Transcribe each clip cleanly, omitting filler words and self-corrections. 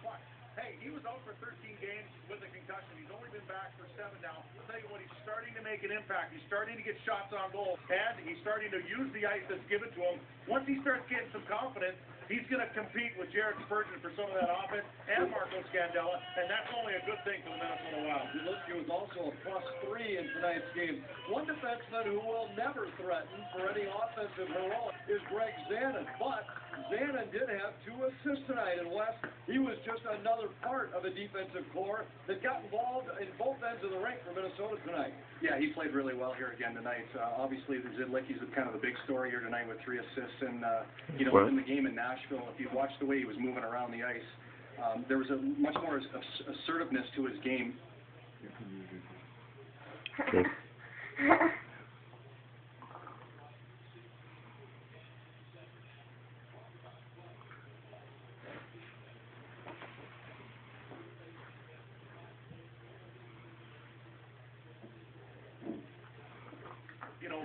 But, hey, he was out for 13 games with a concussion. He's only been back for 7 now. I'll tell you what, he's starting to make an impact. He's starting to get shots on goal, and he's starting to use the ice that's given to him. Once he starts getting some confidence, he's going to compete with Jared Spurgeon for some of that offense and Marco Scandella, and that's only a good thing for the Minnesota Wild. Zielinski was also a +3 in tonight's game. One defenseman who will never threaten for any offensive heroic is Greg Zanin, but Zanin did have 2 assists tonight, and West, he was just another part of a defensive core that got involved in both ends of the rink for Minnesota tonight. Yeah, he played really well here again tonight. Obviously, Zielinski's kind of the big story here tonight with 3 assists, and in the game in Nashville, if you watched the way he was moving around the ice, there was a much more assertiveness to his game. Okay.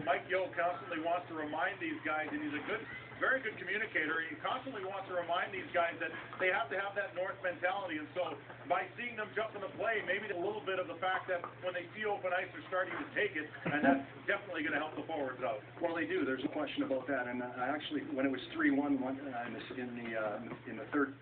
Mike Yeo constantly wants to remind these guys, and he's a very good communicator. He constantly wants to remind these guys that they have to have that North mentality. And so by seeing them jump in the play, maybe a little bit of the fact that when they see open ice, they're starting to take it, and that's definitely going to help the forwards out. Well, they do. There's no question about that. And I actually, when it was 3-1 in the third.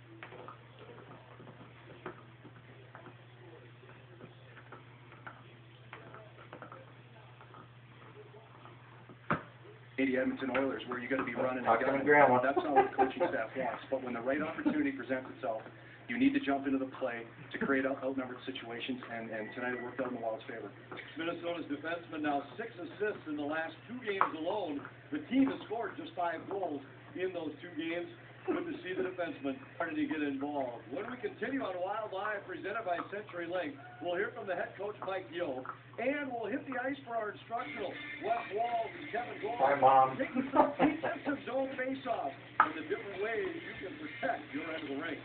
The Edmonton Oilers, where you got to be running and gunning. That's not what the coaching staff wants. But when the right opportunity presents itself, you need to jump into the play to create outnumbered situations, and tonight it worked out in the Wild's favor. Minnesota's defenseman now 6 assists in the last 2 games alone. The team has scored just 5 goals in those 2 games. Good to see the defenseman starting to get involved. When we continue on Wild Live, presented by CenturyLink, we'll hear from the head coach, Mike Yeo, and we'll hit the ice for our instructional, Wes Walls and Kevin Gold. Hi, Mom. Taking some defensive zone face-offs and the different ways you can protect your end of the rink.